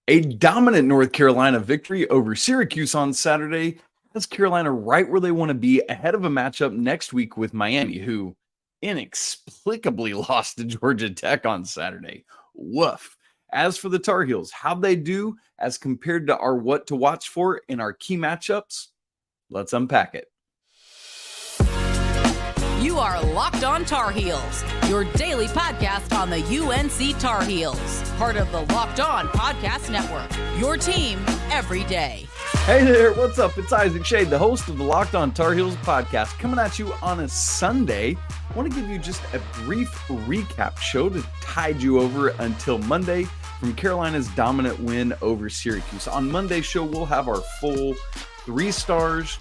A dominant North Carolina victory over Syracuse on Saturday has Carolina right where they want to be ahead of a matchup next week with Miami, who inexplicably lost to Georgia Tech on Saturday. Woof. As for the Tar Heels, how'd they do as compared to our what to watch for in our key matchups? Let's unpack it. You are Locked On Tar Heels, your daily podcast on the UNC Tar Heels, part of the Locked On Podcast Network, your team every day. Hey there, what's up? It's Isaac Schade, the host of the Locked On Tar Heels podcast, coming at you on a Sunday. I want to give you just a brief recap show to tide you over until Monday from Carolina's dominant win over Syracuse. On Monday's show, we'll have our full 3 stars,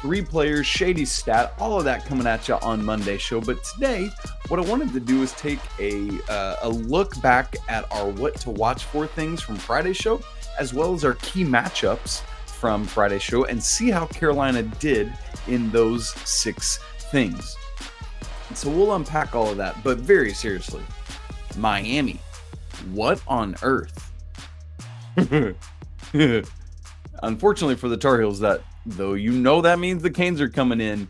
3 players, shady stat, all of that coming at you on Monday's show. But today, what I wanted to do is take a look back at our what to watch for things from Friday's show, as well as our key matchups from Friday's show, and see how Carolina did in those 6 things. So we'll unpack all of that, but very seriously, Miami, what on earth? Unfortunately for the Tar Heels, that though that means the Canes are coming in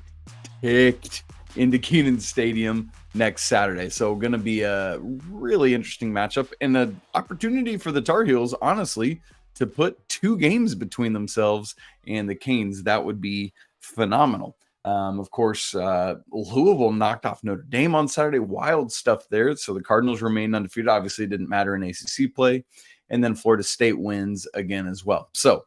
ticked into Kenan Stadium next Saturday. So going to be a really interesting matchup and an opportunity for the Tar Heels, honestly, to put 2 games between themselves and the Canes. That would be phenomenal. Of course, Louisville knocked off Notre Dame on Saturday. Wild stuff there. So the Cardinals remained undefeated. Obviously, it didn't matter in ACC play. And then Florida State wins again as well. So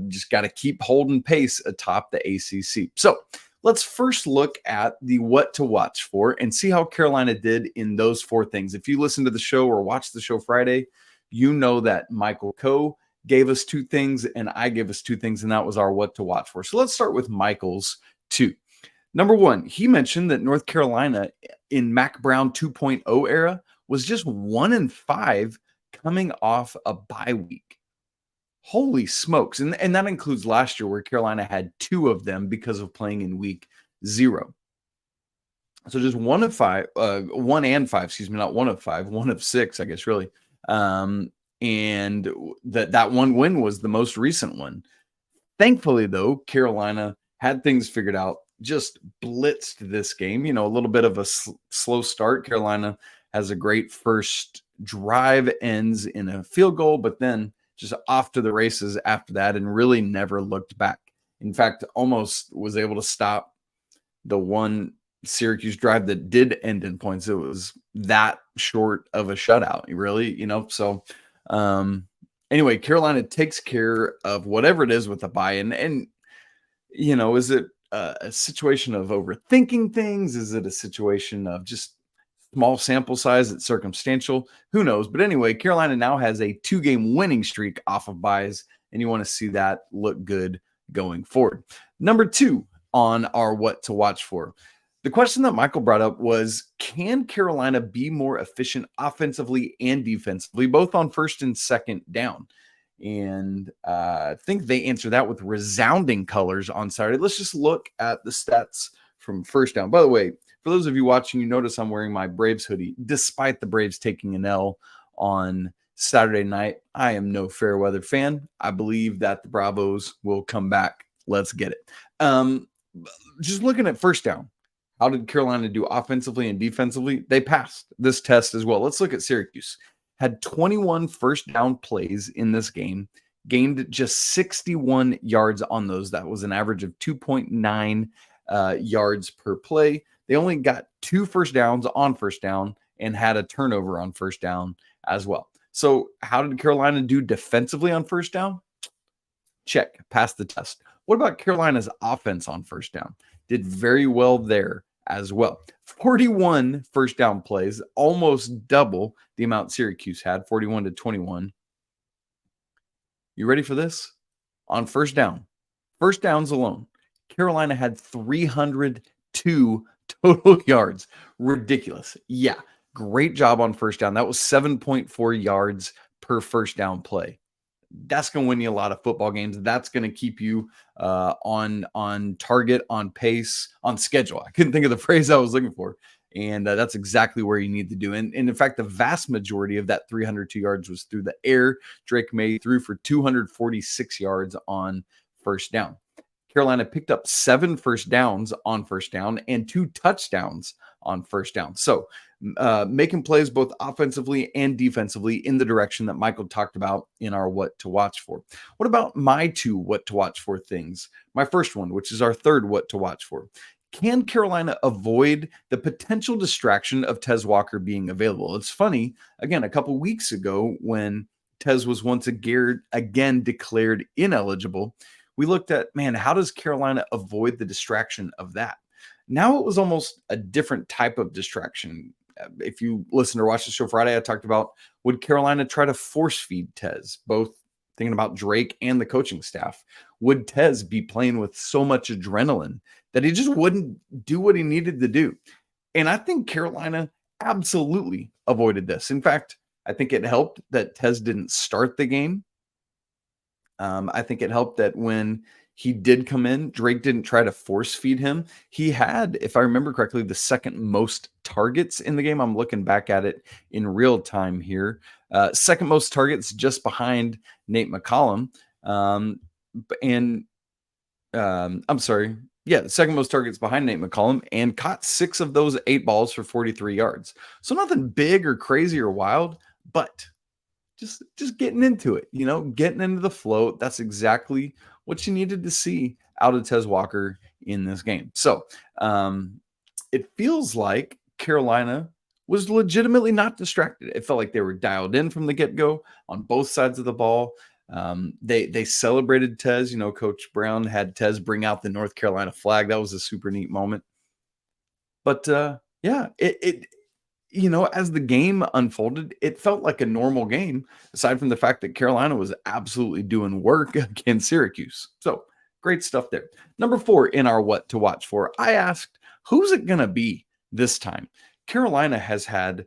just got to keep holding pace atop the ACC. So let's first look at the what to watch for and see how Carolina did in those 4 things. If you listen to the show or watch the show Friday, you know that Michael Coe gave us 2 things and I gave us 2 things, and that was our what to watch for. So let's start with Michael's 2. Number 1, he mentioned that North Carolina in Mac Brown 2.0 era was just 1-5 coming off a bye week. Holy smokes. And that includes last year where Carolina had 2 of them because of playing in week 0. So just 1 and 5, not 1 of 5, 1 of 6, I guess, really. And that one win was the most recent one. Thankfully, though, Carolina had things figured out, just blitzed this game. A little bit of a slow start. Carolina has a great first drive, ends in a field goal, but then just off to the races after that and really never looked back. In fact, almost was able to stop the one Syracuse drive that did end in points. It was that short of a shutout, really, So anyway, Carolina takes care of whatever it is with the buy-in. And, is it a situation of overthinking things? Is it a situation of just small sample size that's circumstantial? Who knows? But anyway, Carolina now has a 2-game winning streak off of buys, and you want to see that look good going forward. Number 2 on our what to watch for. The question that Michael brought up was, can Carolina be more efficient offensively and defensively, both on first and second down? And I think they answered that with resounding colors on Saturday. Let's just look at the stats from first down. By the way, for those of you watching, you notice I'm wearing my Braves hoodie, despite the Braves taking an L on Saturday night. I am no fair weather fan. I believe that the Bravos will come back. Let's get it. Just looking at first down, how did Carolina do offensively and defensively? They passed this test as well. Let's look at Syracuse. Had 21 first down plays in this game, gained just 61 yards on those. That was an average of 2.9 yards per play. They only got 2 first downs on first down and had a turnover on first down as well. So how did Carolina do defensively on first down? Check, passed the test. What about Carolina's offense on first down? Did very well there as well. 41 first down plays, almost double the amount Syracuse had, 41-21. You ready for this? On first downs alone, Carolina had 302 total yards. Ridiculous. Yeah, great job on first down. That was 7.4 yards per first down play. That's going to win you a lot of football games. That's going to keep you on target, on pace, on schedule. I couldn't think of the phrase I was looking for. And that's exactly where you need to do. And in fact, the vast majority of that 302 yards was through the air. Drake Maye threw for 246 yards on first down. Carolina picked up 7 first downs on first down and 2 touchdowns on first down. So making plays both offensively and defensively in the direction that Michael talked about in our what to watch for. What about my 2 what to watch for things? My first one, which is our third what to watch for. Can Carolina avoid the potential distraction of Tez Walker being available? It's funny, again, a couple weeks ago when Tez was once again declared ineligible, we looked at, man, how does Carolina avoid the distraction of that? Now it was almost a different type of distraction. If you listen or watch the show Friday, I talked about, would Carolina try to force feed Tez, both thinking about Drake and the coaching staff? Would Tez be playing with so much adrenaline that he just wouldn't do what he needed to do? And I think Carolina absolutely avoided this. In fact, I think it helped that Tez didn't start the game. I think it helped that when he did come in, Drake didn't try to force feed him. He had, if I remember correctly, the second most targets in the game. I'm looking back at it in real time here. Second most targets just behind Nate McCollum. I'm sorry. Yeah, the second most targets behind Nate McCollum, and caught 6 of those 8 balls for 43 yards. So nothing big or crazy or wild, but just getting into it, getting into the flow. That's exactly what you needed to see out of Tez Walker in this game. So it feels like Carolina was legitimately not distracted. It felt like they were dialed in from the get-go on both sides of the ball. They celebrated Tez. Coach Brown had Tez bring out the North Carolina flag. That was a super neat moment. But yeah, as the game unfolded, it felt like a normal game, aside from the fact that Carolina was absolutely doing work against Syracuse. So great stuff there. Number 4 in our what to watch for, I asked, who's it going to be this time? Carolina has had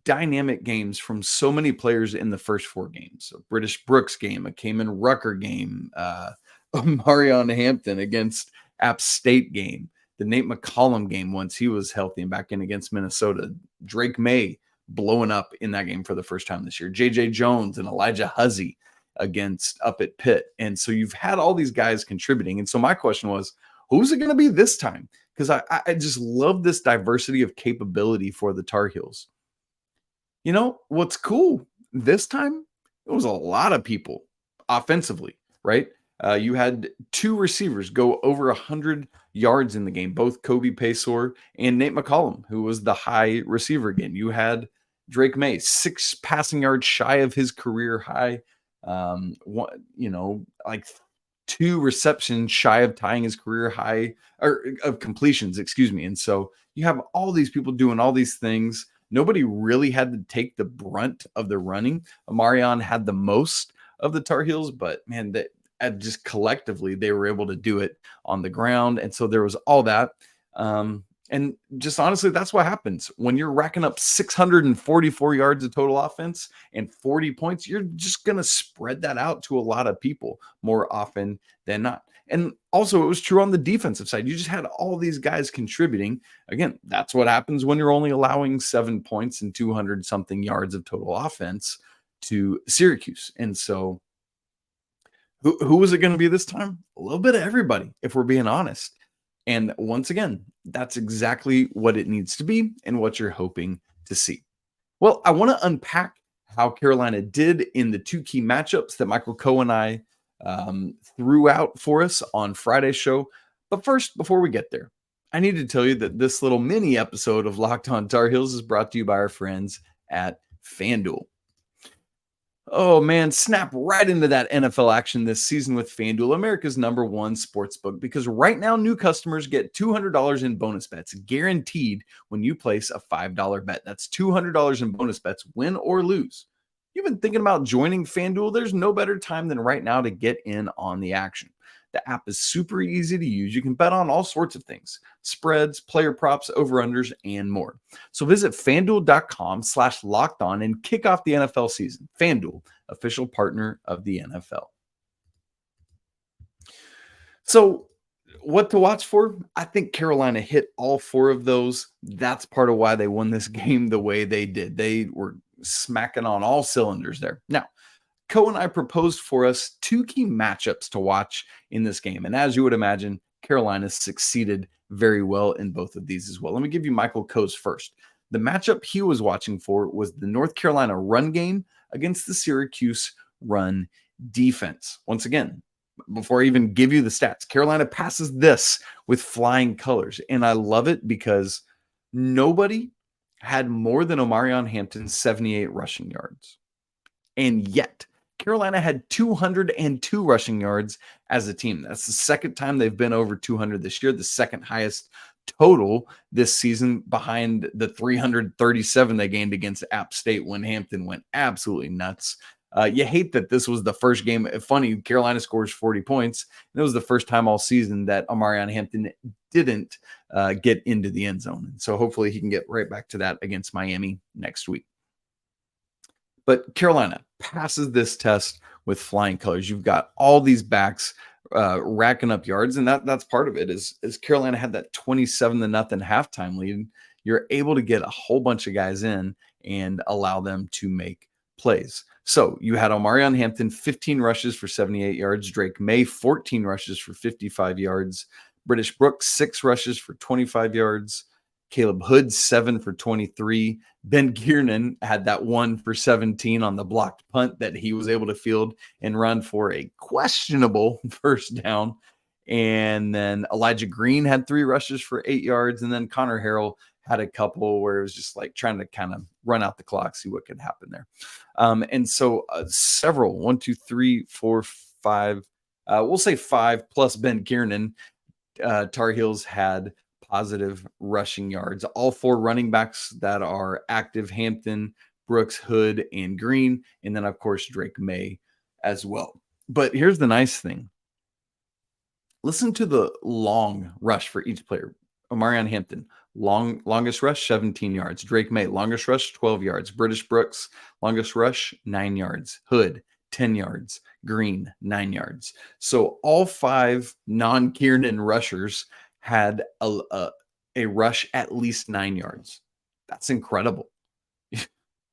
dynamic games from so many players in the first 4 games. A British Brooks game, a Kaimon Rucker game, Omarion Hampton against App State game, the Nate McCollum game once he was healthy and back in against Minnesota, Drake Maye blowing up in that game for the first time this year, J.J. Jones and Alijah Huzzie against up at Pitt. And so you've had all these guys contributing. And so my question was, who's it going to be this time? Because I just love this diversity of capability for the Tar Heels. What's cool this time, it was a lot of people offensively, right? You had 2 receivers go over 100 yards in the game, both Kobe Paysor and Nate McCollum, who was the high receiver again. You had Drake Maye, 6 passing yards shy of his career high, like 2 receptions shy of tying his career high, or of completions, excuse me. And so you have all these people doing all these things. Nobody really had to take the brunt of the running. Omarion had the most of the Tar Heels, but man, just collectively, they were able to do it on the ground. And so there was all that. And just honestly, that's what happens when you're racking up 644 yards of total offense and 40 points. You're just going to spread that out to a lot of people more often than not. And also, it was true on the defensive side. You just had all these guys contributing. Again, that's what happens when you're only allowing 7 points and 200 something yards of total offense to Syracuse. And so who was it going to be this time? A little bit of everybody, if we're being honest. And once again, that's exactly what it needs to be and what you're hoping to see. Well, I want to unpack how Carolina did in the 2 key matchups that Michael Coe and I threw out for us on Friday's show. But first, before we get there, I need to tell you that this little mini episode of Locked On Tar Heels is brought to you by our friends at FanDuel. Oh man, snap right into that NFL action this season with FanDuel, America's #1 sportsbook, because right now new customers get $200 in bonus bets guaranteed when you place a $5 bet. That's $200 in bonus bets, win or lose. You've been thinking about joining FanDuel? There's no better time than right now to get in on the action. The app is super easy to use. You can bet on all sorts of things: spreads, player props, over-unders, and more. So visit FanDuel.com/lockedon and kick off the NFL season. FanDuel, official partner of the NFL. So what to watch for? I think Carolina hit all 4 of those. That's part of why they won this game the way they did. They were smacking on all cylinders there. Now, Co and I proposed for us 2 key matchups to watch in this game. And as you would imagine, Carolina succeeded very well in both of these as well. Let me give you Michael Coe's first. The matchup he was watching for was the North Carolina run game against the Syracuse run defense. Once again, before I even give you the stats, Carolina passes this with flying colors. And I love it because nobody had more than Omarion Hampton's 78 rushing yards. And yet, Carolina had 202 rushing yards as a team. That's the second time they've been over 200 this year, the second highest total this season behind the 337 they gained against App State when Hampton went absolutely nuts. You hate that this was the first game. Funny, Carolina scores 40 points. And it was the first time all season that Omarion Hampton didn't get into the end zone. And so hopefully he can get right back to that against Miami next week. But Carolina passes this test with flying colors. You've got all these backs racking up yards, and that's part of it. Is Carolina had that 27-0 halftime lead, you're able to get a whole bunch of guys in and allow them to make plays. So you had Omarion Hampton, 15 rushes for 78 yards. Drake Maye, 14 rushes for 55 yards. British Brooks, 6 rushes for 25 yards. Caleb Hood, 7 for 23. Ben Kiernan had that 1 for 17 on the blocked punt that he was able to field and run for a questionable first down. And then Elijah Green had 3 rushes for 8 yards. And then Connor Harrell had a couple where it was just like trying to kind of run out the clock, see what could happen there. And so several, 1, 2, 3, 4, 5, we'll say 5 plus Ben Kiernan, Tar Heels had positive rushing yards. All 4 running backs that are active: Hampton, Brooks, Hood, and Green. And then, of course, Drake Maye as well. But here's the nice thing. Listen to the long rush for each player. Omarion Hampton, longest rush, 17 yards. Drake Maye, longest rush, 12 yards. British Brooks, longest rush, 9 yards. Hood, 10 yards. Green, 9 yards. So all 5 non-Kiernan rushers had a rush at least 9 yards. That's incredible.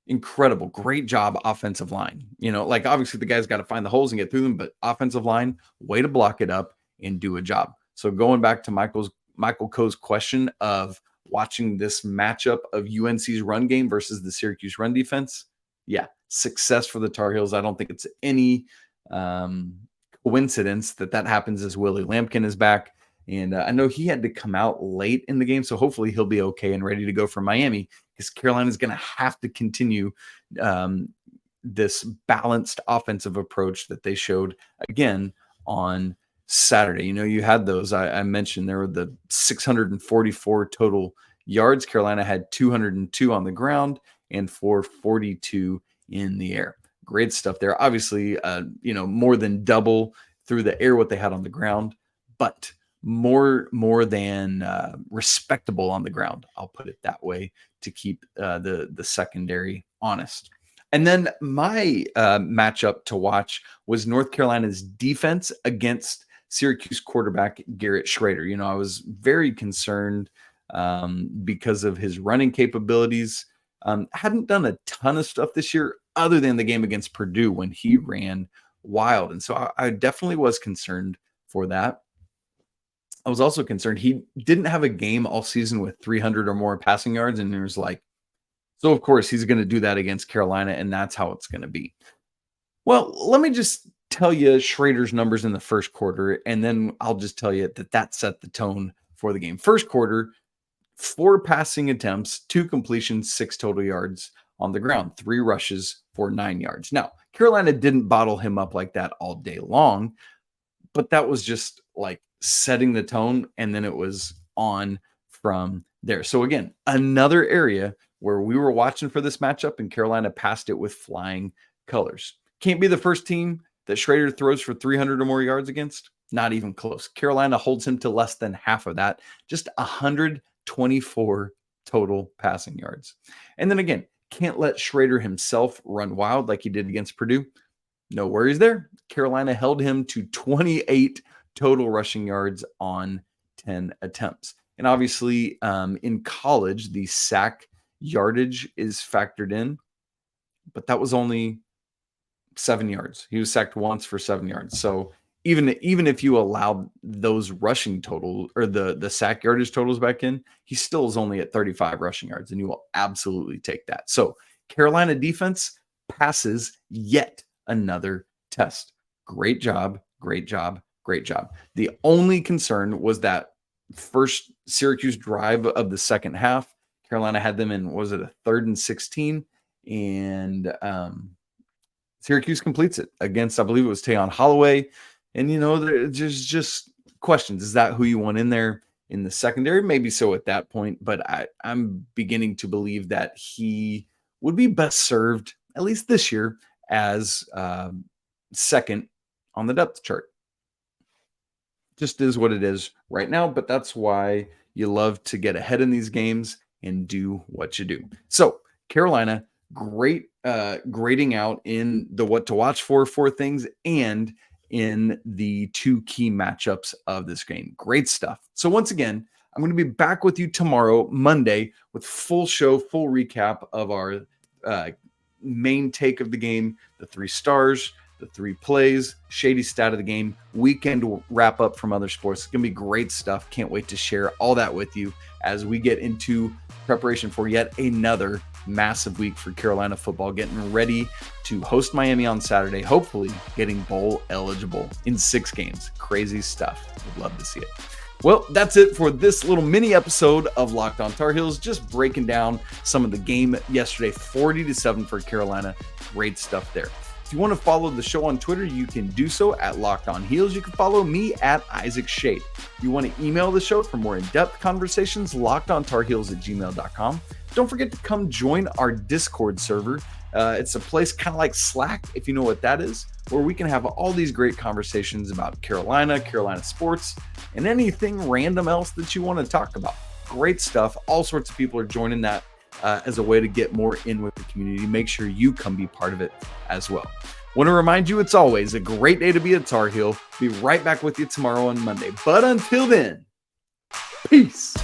Incredible. Great job, offensive line. You know, like obviously the guys got to find the holes and get through them, but offensive line, way to block it up and do a job. So going back to Michael Coe's question of watching this matchup of UNC's run game versus the Syracuse run defense, yeah, success for the Tar Heels. I don't think it's any coincidence that happens as Willie Lampkin is back. And I know he had to come out late in the game, so hopefully he'll be okay and ready to go for Miami, because Carolina is going to have to continue this balanced offensive approach that they showed again on Saturday. You know, you had those. I mentioned there were the 644 total yards. Carolina had 202 on the ground and 442 in the air. Great stuff there. Obviously, more than double through the air what they had on the ground, but more than respectable on the ground. I'll put it that way to keep the secondary honest. And then my matchup to watch was North Carolina's defense against Syracuse quarterback Garrett Schrader. You know, I was very concerned because of his running capabilities. Hadn't done a ton of stuff this year other than the game against Purdue when he ran wild. And so I definitely was concerned for that. I was also concerned he didn't have a game all season with 300 or more passing yards. And it was like, so of course he's going to do that against Carolina, and that's how it's going to be. Well, let me just tell you Schrader's numbers in the first quarter, and then I'll just tell you that set the tone for the game. First quarter, 4 passing attempts, 2 completions, 6 total yards on the ground, 3 rushes for 9 yards. Now, Carolina didn't bottle him up like that all day long, but that was just like setting the tone, and then it was on from there. So again, another area where we were watching for this matchup, and Carolina passed it with flying colors. Can't be the first team that Schrader throws for 300 or more yards against. Not even close. Carolina holds him to less than half of that, just 124 total passing yards. And then again, can't let Schrader himself run wild like he did against Purdue. No worries there. Carolina held him to 28 total rushing yards on 10 attempts. And obviously, in college, the sack yardage is factored in, but that was only 7 yards. He was sacked once for 7 yards. So even if you allowed those rushing totals or the sack yardage totals back in, he still is only at 35 rushing yards, and you will absolutely take that. So Carolina defense passes yet another test. Great job, great job, great job. The only concern was that first Syracuse drive of the second half. Carolina had them in, was it a 3rd and 16? And Syracuse completes it against, I believe it was Tayon Holloway. And, there's just questions. Is that who you want in there in the secondary? Maybe so at that point, but I'm beginning to believe that he would be best served, at least this year, as second on the depth chart. Just is what it is right now, but that's why you love to get ahead in these games and do what you do. So Carolina, great grading out in the what to watch for things and in the 2 key matchups of this game. Great stuff. So once again, I'm going to be back with you tomorrow, Monday, with full show, full recap of our main take of the game, the 3 stars, the 3 plays, shady stat of the game, weekend wrap up from other sports. It's going to be great stuff. Can't wait to share all that with you as we get into preparation for yet another massive week for Carolina football, getting ready to host Miami on Saturday, hopefully getting bowl eligible in 6 games. Crazy stuff. Would love to see it. Well, that's it for this little mini episode of Locked On Tar Heels, just breaking down some of the game yesterday, 40-7 for Carolina. Great stuff there. If you want to follow the show on Twitter, you can do so at Locked On Heels. You can follow me at Isaac Schade. If you want to email the show for more in-depth conversations, lockedontarheels@gmail.com. Don't forget to come join our Discord server. It's a place kind of like Slack, if you know what that is, where we can have all these great conversations about Carolina sports, and anything random else that you want to talk about. Great stuff. All sorts of people are joining that as a way to get more in with the community. Make sure you come be part of it as well. Want to remind you, it's always a great day to be a Tar Heel. Be right back with you tomorrow on Monday. But until then, peace.